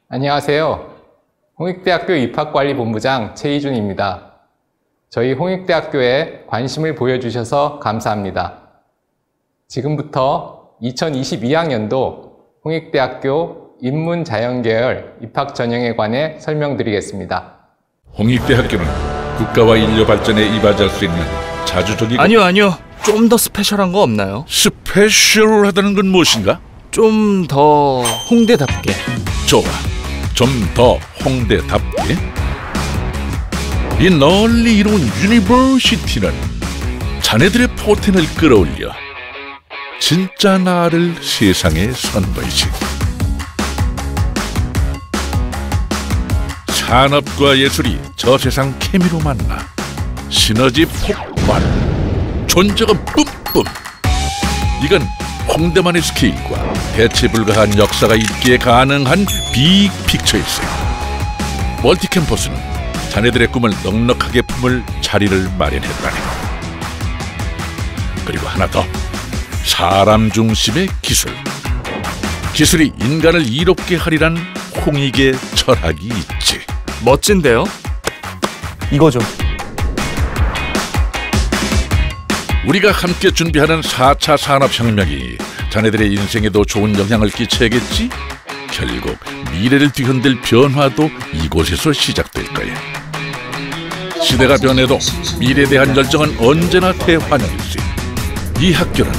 안녕하세요. 홍익대학교 입학관리본부장 최희준입니다. 저희 홍익대학교에 관심을 보여주셔서 감사합니다. 지금부터 2022학년도 홍익대학교 인문자연계열 입학전형에 관해 설명드리겠습니다. 홍익대학교는 국가와 인류 발전에 이바지할 수 있는 자주적이고 아니요. 좀 더 스페셜한 거 없나요? 스페셜하다는 건 무엇인가? 좀 더 홍대답게. 좋아, 좀 더 홍대답게. 이 널리 이루은 유니버시티는 자네들의 포텐을 끌어올려 진짜 나를 세상에 선보이지. 산업과 예술이 저 세상 케미로 만나 시너지 폭발, 존재가 뿜뿜. 이건 홍대만의 스케일과 대체 불가한 역사가 있기에 가능한 빅픽처일세. 멀티캠퍼스는 자네들의 꿈을 넉넉하게 품을 자리를 마련해두라네. 그리고 하나 더, 사람 중심의 기술. 기술이 인간을 이롭게 하리란 홍익의 철학이 있지. 멋진데요? 이거죠. 우리가 함께 준비하는 4차 산업혁명이 자네들의 인생에도 좋은 영향을 끼쳐야겠지? 결국 미래를 뒤흔들 변화도 이곳에서 시작될 거야. 시대가 변해도 미래에 대한 열정은 언제나 대환영일세. 이 학교는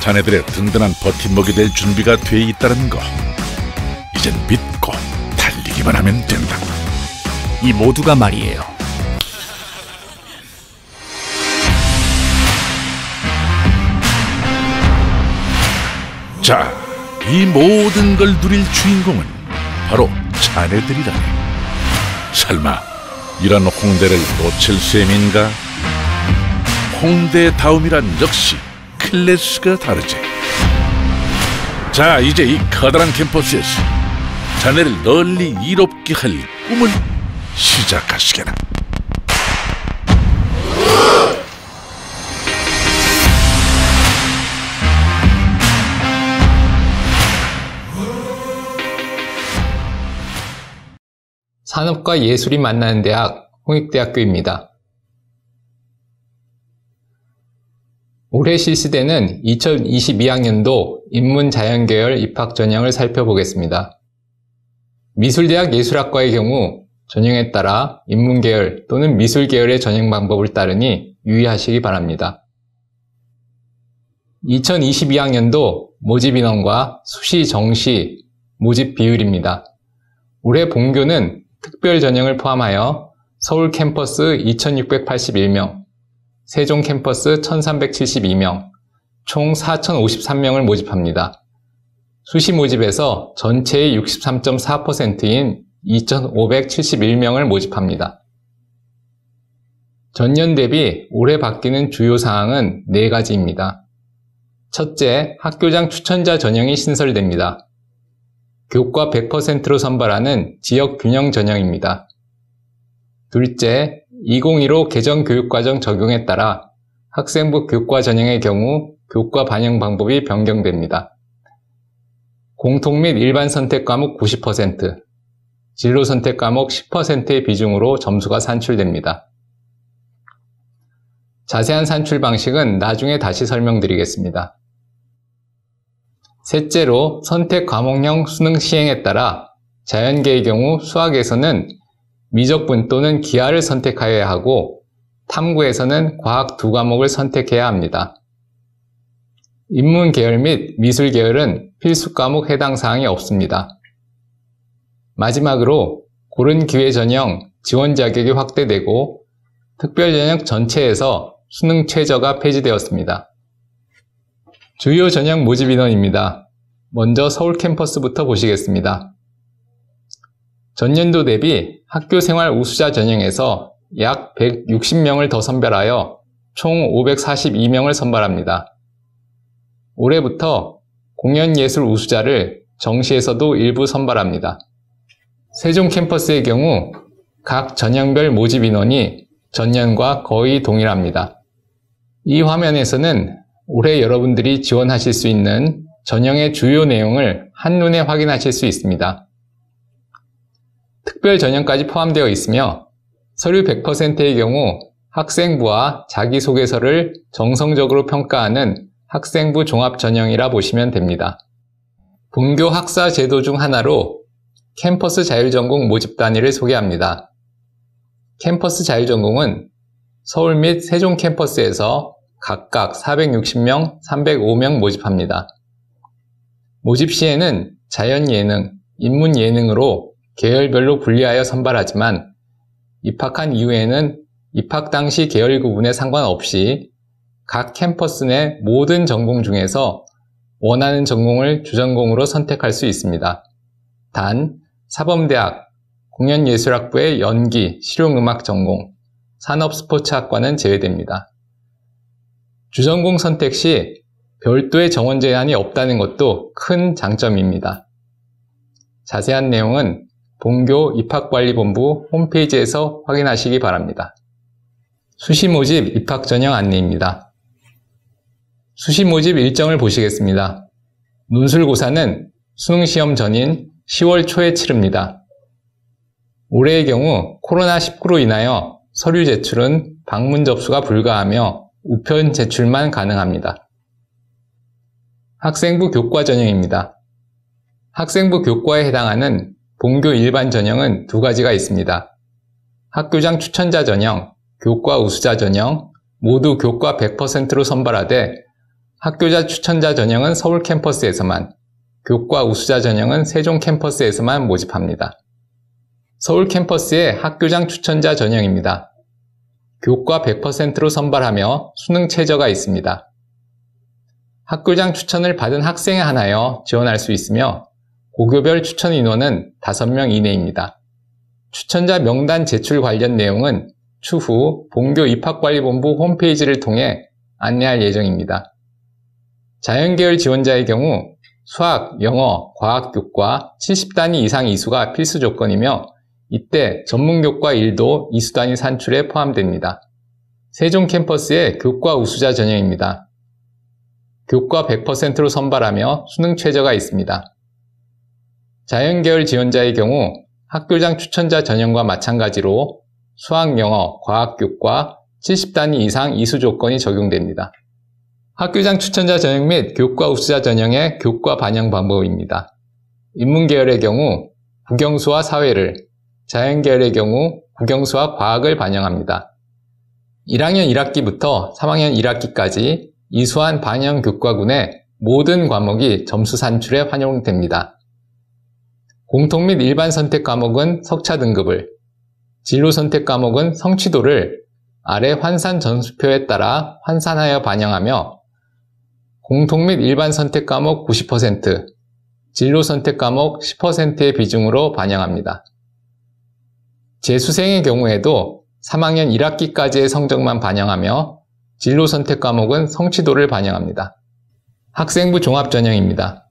자네들의 든든한 버팀목이 될 준비가 돼 있다는 거, 이젠 믿고 달리기만 하면 된다고. 이 모두가 말이에요. 자, 이 모든 걸 누릴 주인공은 바로 자네들이라네. 설마 이런 홍대를 놓칠 셈인가? 홍대다움이란 역시 클래스가 다르지. 자, 이제 이 커다란 캠퍼스에서 자네를 널리 이롭게 할 꿈을 시작하시게나. 산업과 예술이 만나는 대학 홍익대학교입니다. 올해 실시되는 2022학년도 인문자연계열 입학전형을 살펴보겠습니다. 미술대학 예술학과의 경우 전형에 따라 인문계열 또는 미술계열의 전형 방법을 따르니 유의하시기 바랍니다. 2022학년도 모집인원과 수시, 정시, 모집 비율입니다. 올해 본교는 특별 전형을 포함하여 서울 캠퍼스 2681명, 세종 캠퍼스 1372명, 총 4053명을 모집합니다. 수시 모집에서 전체의 63.4%인 2571명을 모집합니다. 전년 대비 올해 바뀌는 주요 사항은 4가지입니다. 첫째, 학교장 추천자 전형이 신설됩니다. 교과 100%로 선발하는 지역 균형 전형입니다. 둘째, 2015 개정 교육과정 적용에 따라 학생부 교과 전형의 경우 교과 반영 방법이 변경됩니다. 공통 및 일반 선택 과목 90%, 진로 선택 과목 10%의 비중으로 점수가 산출됩니다. 자세한 산출 방식은 나중에 다시 설명드리겠습니다. 셋째로, 선택 과목형 수능 시행에 따라 자연계의 경우 수학에서는 미적분 또는 기하를 선택하여야 하고 탐구에서는 과학 2과목을 선택해야 합니다. 인문계열 및 미술계열은 필수 과목 해당 사항이 없습니다. 마지막으로 고른 기회 전형 지원 자격이 확대되고 특별 전형 전체에서 수능 최저가 폐지되었습니다. 주요 전형 모집 인원입니다. 먼저 서울 캠퍼스부터 보시겠습니다. 전년도 대비 학교생활 우수자 전형에서 약 160명을 더 선별하여 총 542명을 선발합니다. 올해부터 공연예술 우수자를 정시에서도 일부 선발합니다. 세종 캠퍼스의 경우 각 전형별 모집 인원이 전년과 거의 동일합니다. 이 화면에서는 올해 여러분들이 지원하실 수 있는 전형의 주요 내용을 한눈에 확인하실 수 있습니다. 특별 전형까지 포함되어 있으며 서류 100%의 경우 학생부와 자기소개서를 정성적으로 평가하는 학생부 종합 전형이라 보시면 됩니다. 본교 학사 제도 중 하나로 캠퍼스 자율전공 모집 단위를 소개합니다. 캠퍼스 자율전공은 서울 및 세종 캠퍼스에서 각각 460명, 305명 모집합니다. 모집 시에는 자연예능, 인문예능으로 계열별로 분리하여 선발하지만 입학한 이후에는 입학 당시 계열 구분에 상관없이 각 캠퍼스 내 모든 전공 중에서 원하는 전공을 주전공으로 선택할 수 있습니다. 단, 사범대학, 공연예술학부의 연기, 실용음악 전공, 산업스포츠학과는 제외됩니다. 주전공 선택 시 별도의 정원 제한이 없다는 것도 큰 장점입니다. 자세한 내용은 본교 입학관리본부 홈페이지에서 확인하시기 바랍니다. 수시모집 입학전형 안내입니다. 수시모집 일정을 보시겠습니다. 논술고사는 수능시험 전인 10월 초에 치릅니다. 올해의 경우 코로나19로 인하여 서류 제출은 방문 접수가 불가하며 우편 제출만 가능합니다. 학생부 교과 전형입니다. 학생부 교과에 해당하는 본교 일반 전형은 두 가지가 있습니다. 학교장 추천자 전형, 교과 우수자 전형, 모두 교과 100%로 선발하되 학교자 추천자 전형은 서울 캠퍼스에서만, 교과 우수자 전형은 세종 캠퍼스에서만 모집합니다. 서울 캠퍼스의 학교장 추천자 전형입니다. 교과 100%로 선발하며 수능 최저가 있습니다. 학교장 추천을 받은 학생에 한하여 지원할 수 있으며 고교별 추천 인원은 5명 이내입니다. 추천자 명단 제출 관련 내용은 추후 본교 입학관리본부 홈페이지를 통해 안내할 예정입니다. 자연계열 지원자의 경우 수학, 영어, 과학 교과 70단위 이상 이수가 필수 조건이며 이때 전문교과 1도 이수단위 산출에 포함됩니다. 세종 캠퍼스의 교과 우수자 전형입니다. 교과 100%로 선발하며 수능 최저가 있습니다. 자연계열 지원자의 경우 학교장 추천자 전형과 마찬가지로 수학, 영어, 과학 교과 70단위 이상 이수 조건이 적용됩니다. 학교장 추천자 전형 및 교과 우수자 전형의 교과 반영 방법입니다. 인문계열의 경우 국영수와 사회를, 자연계열의 경우 국영수와 과학을 반영합니다. 1학년 1학기부터 3학년 1학기까지 이수한 반영 교과군의 모든 과목이 점수 산출에 활용됩니다. 공통 및 일반 선택 과목은 석차 등급을, 진로 선택 과목은 성취도를 아래 환산 점수표에 따라 환산하여 반영하며 공통 및 일반 선택 과목 90%, 진로 선택 과목 10%의 비중으로 반영합니다. 재수생의 경우에도 3학년 1학기까지의 성적만 반영하며 진로 선택 과목은 성취도를 반영합니다. 학생부 종합 전형입니다.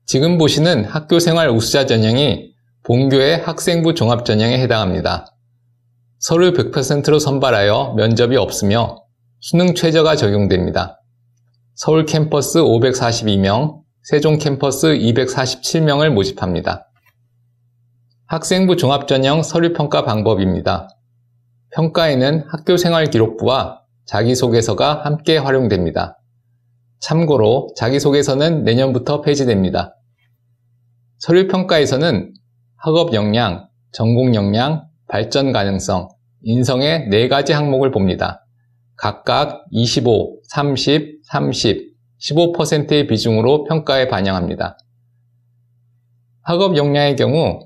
지금 보시는 학교생활 우수자 전형이 본교의 학생부 종합 전형에 해당합니다. 서류 100%로 선발하여 면접이 없으며 수능 최저가 적용됩니다. 서울 캠퍼스 542명, 세종 캠퍼스 247명을 모집합니다. 학생부 종합 전형 서류 평가 방법입니다. 평가에는 학교생활 기록부와 자기소개서가 함께 활용됩니다. 참고로 자기소개서는 내년부터 폐지됩니다. 서류 평가에서는 학업 역량, 전공 역량, 발전 가능성, 인성의 4가지 항목을 봅니다. 각각 25, 30, 30, 15%의 비중으로 평가에 반영합니다. 학업 역량의 경우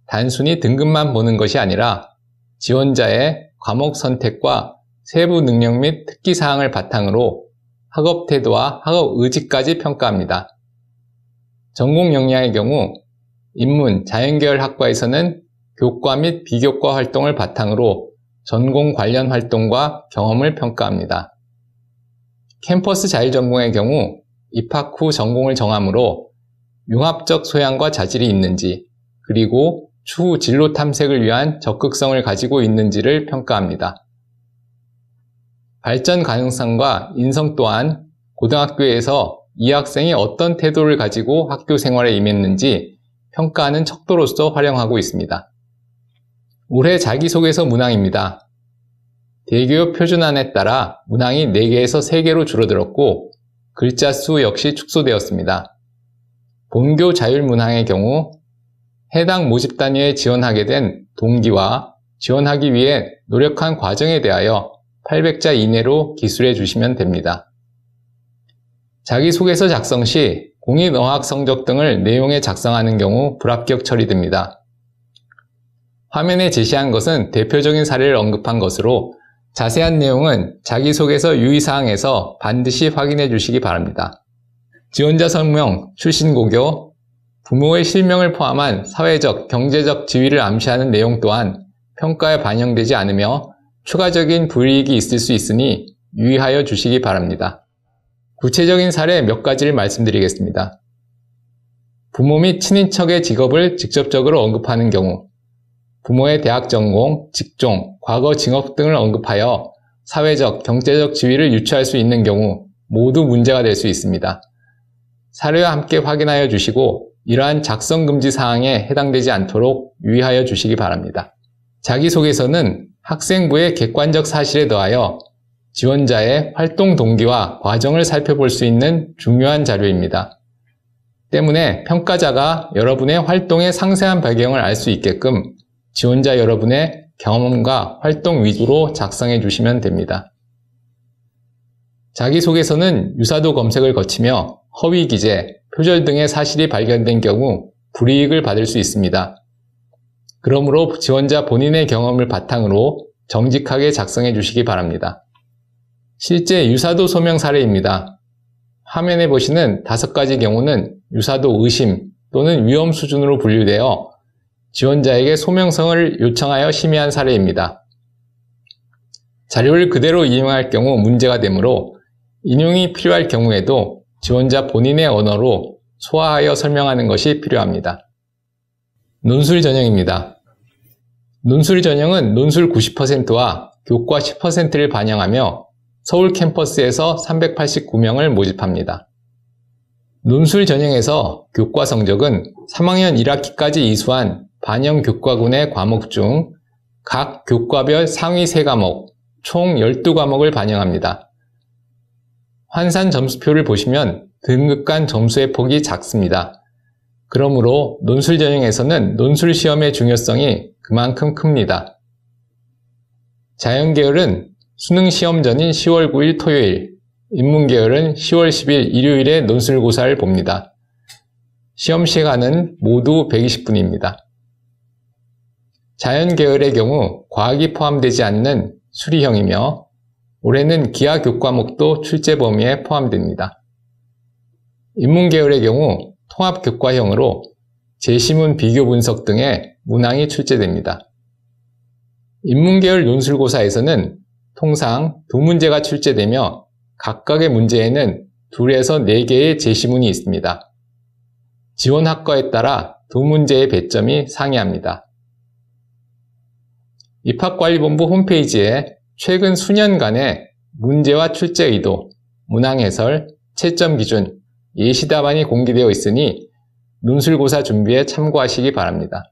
단순히 등급만 보는 것이 아니라 지원자의 과목 선택과 세부 능력 및 특기사항을 바탕으로 학업 태도와 학업 의지까지 평가합니다. 전공 역량의 경우 인문, 자연계열 학과에서는 교과 및 비교과 활동을 바탕으로 전공 관련 활동과 경험을 평가합니다. 캠퍼스 자율전공의 경우 입학 후 전공을 정하므로 융합적 소양과 자질이 있는지, 그리고 추후 진로 탐색을 위한 적극성을 가지고 있는지를 평가합니다. 발전 가능성과 인성 또한 고등학교에서 이 학생이 어떤 태도를 가지고 학교 생활에 임했는지 평가하는 척도로서 활용하고 있습니다. 올해 자기소개서 문항입니다. 대교육 표준안에 따라 문항이 4개에서 3개로 줄어들었고 글자 수 역시 축소되었습니다. 본교 자율문항의 경우 해당 모집 단위에 지원하게 된 동기와 지원하기 위해 노력한 과정에 대하여 800자 이내로 기술해 주시면 됩니다. 자기소개서 작성 시 공인어학 성적 등을 내용에 작성하는 경우 불합격 처리됩니다. 화면에 제시한 것은 대표적인 사례를 언급한 것으로 자세한 내용은 자기소개서 유의사항에서 반드시 확인해 주시기 바랍니다. 지원자 설명, 출신 고교, 부모의 실명을 포함한 사회적, 경제적 지위를 암시하는 내용 또한 평가에 반영되지 않으며 추가적인 불이익이 있을 수 있으니 유의하여 주시기 바랍니다. 구체적인 사례 몇 가지를 말씀드리겠습니다. 부모 및 친인척의 직업을 직접적으로 언급하는 경우, 부모의 대학 전공, 직종, 과거 징업 등을 언급하여 사회적, 경제적 지위를 유추할 수 있는 경우 모두 문제가 될 수 있습니다. 사례와 함께 확인하여 주시고 이러한 작성 금지 사항에 해당되지 않도록 유의하여 주시기 바랍니다. 자기소개서는 학생부의 객관적 사실에 더하여 지원자의 활동 동기와 과정을 살펴볼 수 있는 중요한 자료입니다. 때문에 평가자가 여러분의 활동의 상세한 배경을 알 수 있게끔 지원자 여러분의 경험과 활동 위주로 작성해 주시면 됩니다. 자기소개서는 유사도 검색을 거치며 허위 기재, 표절 등의 사실이 발견된 경우 불이익을 받을 수 있습니다. 그러므로 지원자 본인의 경험을 바탕으로 정직하게 작성해 주시기 바랍니다. 실제 유사도 소명 사례입니다. 화면에 보시는 5가지 경우는 유사도 의심 또는 위험 수준으로 분류되어 지원자에게 소명성을 요청하여 심의한 사례입니다. 자료를 그대로 인용할 경우 문제가 되므로 인용이 필요할 경우에도 지원자 본인의 언어로 소화하여 설명하는 것이 필요합니다. 논술 전형입니다. 논술 전형은 논술 90%와 교과 10%를 반영하며 서울 캠퍼스에서 389명을 모집합니다. 논술 전형에서 교과 성적은 3학년 1학기까지 이수한 반영 교과군의 과목 중 각 교과별 상위 3과목, 총 12과목을 반영합니다. 환산 점수표를 보시면 등급 간 점수의 폭이 작습니다. 그러므로 논술 전형에서는 논술 시험의 중요성이 그만큼 큽니다. 자연계열은 수능 시험 전인 10월 9일 토요일, 인문계열은 10월 10일 일요일에 논술고사를 봅니다. 시험 시간은 모두 120분입니다. 자연계열의 경우 과학이 포함되지 않는 수리형이며 올해는 기하 교과목도 출제 범위에 포함됩니다. 인문계열의 경우 통합교과형으로 제시문 비교 분석 등의 문항이 출제됩니다. 인문계열 논술고사에서는 통상 2문제가 출제되며 각각의 문제에는 2에서 4개의 제시문이 있습니다. 지원 학과에 따라 2문제의 배점이 상이합니다. 입학관리본부 홈페이지에 최근 수년간의 문제와 출제 의도, 문항 해설, 채점 기준, 예시 답안이 공개되어 있으니 논술고사 준비에 참고하시기 바랍니다.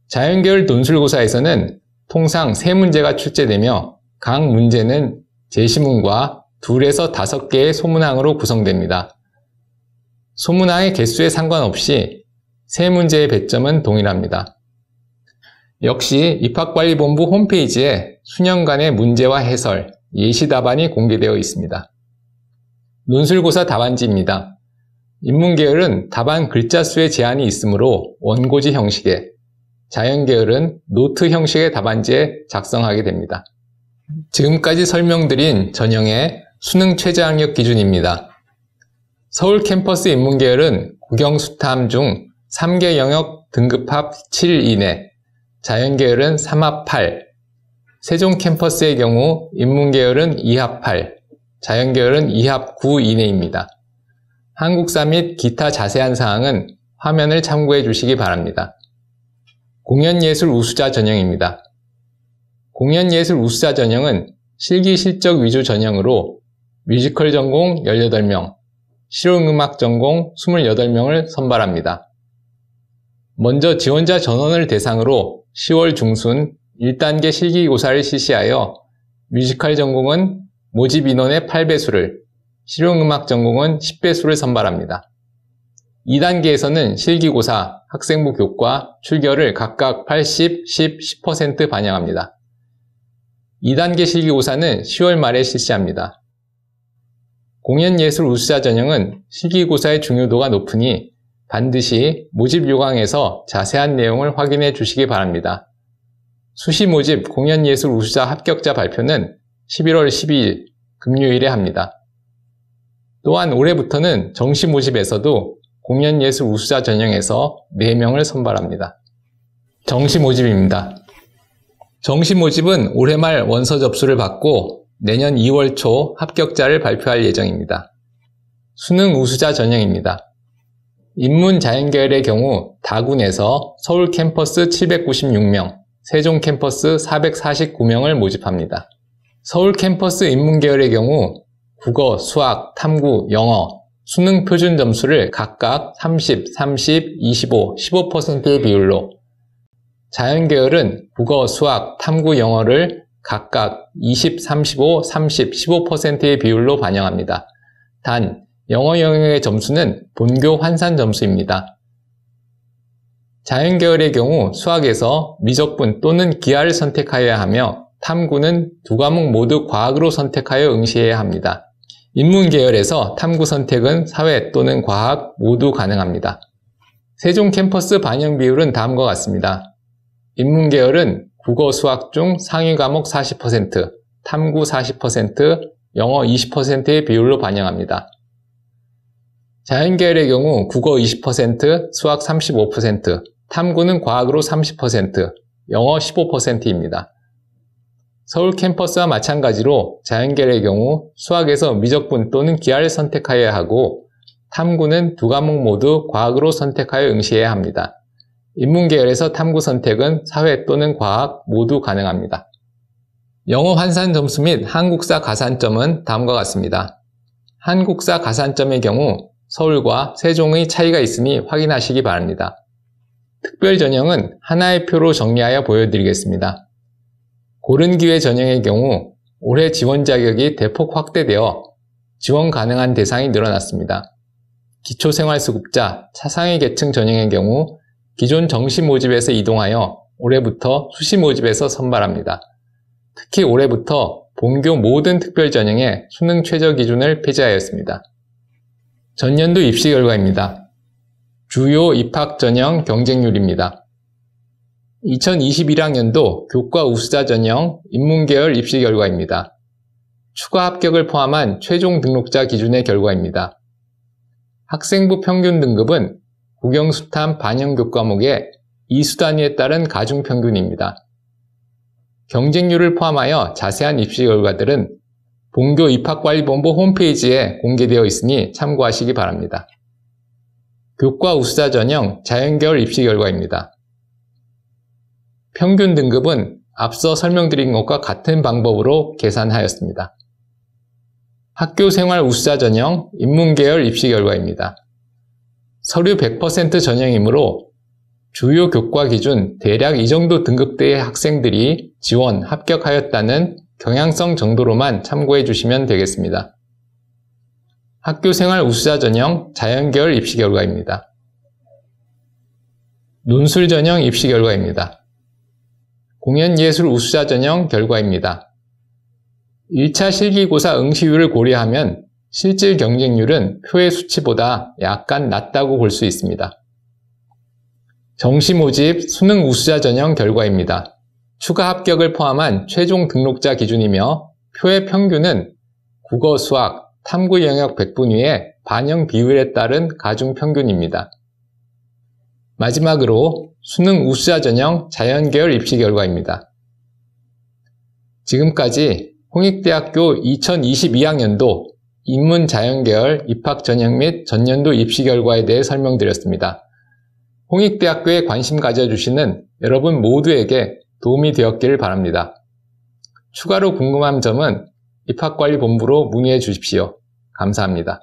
자연계열 논술고사에서는 통상 3문제가 출제되며 각 문제는 제시문과 2에서 5개의 소문항으로 구성됩니다. 소문항의 개수에 상관없이 3문제의 배점은 동일합니다. 역시 입학관리본부 홈페이지에 수년간의 문제와 해설, 예시 답안이 공개되어 있습니다. 논술고사 답안지입니다. 인문계열은 답안 글자 수의 제한이 있으므로 원고지 형식에, 자연계열은 노트 형식의 답안지에 작성하게 됩니다. 지금까지 설명드린 전형의 수능 최저학력 기준입니다. 서울 캠퍼스 인문계열은 국영수탐 중 3개 영역 등급합 7 이내, 자연계열은 3합 8, 세종 캠퍼스의 경우 인문계열은 2합 8, 자연계열은 2합 9 이내입니다. 한국사 및 기타 자세한 사항은 화면을 참고해 주시기 바랍니다. 공연예술 우수자 전형입니다. 공연예술 우수자 전형은 실기 실적 위주 전형으로 뮤지컬 전공 18명, 실용음악 전공 28명을 선발합니다. 먼저 지원자 전원을 대상으로 10월 중순 1단계 실기고사를 실시하여 뮤지컬 전공은 모집 인원의 8배수를, 실용음악 전공은 10배수를 선발합니다. 2단계에서는 실기고사, 학생부 교과, 출결을 각각 80, 10, 10% 반영합니다. 2단계 실기고사는 10월 말에 실시합니다. 공연예술 우수자 전형은 실기고사의 중요도가 높으니 반드시 모집 요강에서 자세한 내용을 확인해 주시기 바랍니다. 수시 모집 공연예술 우수자 합격자 발표는 11월 12일 금요일에 합니다. 또한 올해부터는 정시 모집에서도 공연예술 우수자 전형에서 4명을 선발합니다. 정시 모집입니다. 정시 모집은 올해 말 원서 접수를 받고 내년 2월 초 합격자를 발표할 예정입니다. 수능 우수자 전형입니다. 인문 자연계열의 경우 다군에서 서울 캠퍼스 796명, 세종 캠퍼스 449명을 모집합니다. 서울 캠퍼스 인문계열의 경우 국어, 수학, 탐구, 영어, 수능 표준 점수를 각각 30, 30, 25, 15%의 비율로, 자연계열은 국어, 수학, 탐구, 영어를 각각 20, 35, 30, 15%의 비율로 반영합니다. 단, 영어 영역의 점수는 본교 환산 점수입니다. 자연계열의 경우 수학에서 미적분 또는 기하를 선택하여야 하며 탐구는 2과목 모두 과학으로 선택하여 응시해야 합니다. 인문계열에서 탐구 선택은 사회 또는 과학 모두 가능합니다. 세종 캠퍼스 반영 비율은 다음과 같습니다. 인문계열은 국어, 수학 중 상위 과목 40%, 탐구 40%, 영어 20%의 비율로 반영합니다. 자연계열의 경우 국어 20%, 수학 35%, 탐구는 과학으로 30%, 영어 15%입니다. 서울 캠퍼스와 마찬가지로 자연계열의 경우 수학에서 미적분 또는 기하를 선택하여야 하고 탐구는 2과목 모두 과학으로 선택하여 응시해야 합니다. 인문계열에서 탐구 선택은 사회 또는 과학 모두 가능합니다. 영어 환산 점수 및 한국사 가산점은 다음과 같습니다. 한국사 가산점의 경우 서울과 세종의 차이가 있으니 확인하시기 바랍니다. 특별 전형은 하나의 표로 정리하여 보여드리겠습니다. 고른기회 전형의 경우 올해 지원 자격이 대폭 확대되어 지원 가능한 대상이 늘어났습니다. 기초생활수급자, 차상위 계층 전형의 경우 기존 정시 모집에서 이동하여 올해부터 수시 모집에서 선발합니다. 특히 올해부터 본교 모든 특별 전형의 수능 최저 기준을 폐지하였습니다. 전년도 입시 결과입니다. 주요 입학 전형 경쟁률입니다. 2021학년도 교과 우수자 전형 인문계열 입시 결과입니다. 추가 합격을 포함한 최종 등록자 기준의 결과입니다. 학생부 평균 등급은 국영수탐 반영교과목의 2수 단위에 따른 가중평균입니다. 경쟁률을 포함하여 자세한 입시 결과들은 본교 입학관리본부 홈페이지에 공개되어 있으니 참고하시기 바랍니다. 교과 우수자 전형 자연계열 입시 결과입니다. 평균 등급은 앞서 설명드린 것과 같은 방법으로 계산하였습니다. 학교생활 우수자 전형 인문계열 입시 결과입니다. 서류 100% 전형이므로 주요 교과 기준 대략 이 정도 등급대의 학생들이 지원, 합격하였다는 경향성 정도로만 참고해 주시면 되겠습니다. 학교생활 우수자 전형 자연계열 입시 결과입니다. 논술 전형 입시 결과입니다. 공연예술 우수자 전형 결과입니다. 1차 실기고사 응시율을 고려하면 실질 경쟁률은 표의 수치보다 약간 낮다고 볼 수 있습니다. 정시 모집 수능 우수자 전형 결과입니다. 추가 합격을 포함한 최종 등록자 기준이며 표의 평균은 국어, 수학, 탐구 영역 100분위의 반영 비율에 따른 가중 평균입니다. 마지막으로 수능 우수자 전형 자연계열 입시 결과입니다. 지금까지 홍익대학교 2022학년도 인문자연계열 입학 전형 및 전년도 입시 결과에 대해 설명드렸습니다. 홍익대학교에 관심 가져주시는 여러분 모두에게 도움이 되었기를 바랍니다. 추가로 궁금한 점은 입학관리본부로 문의해 주십시오. 감사합니다.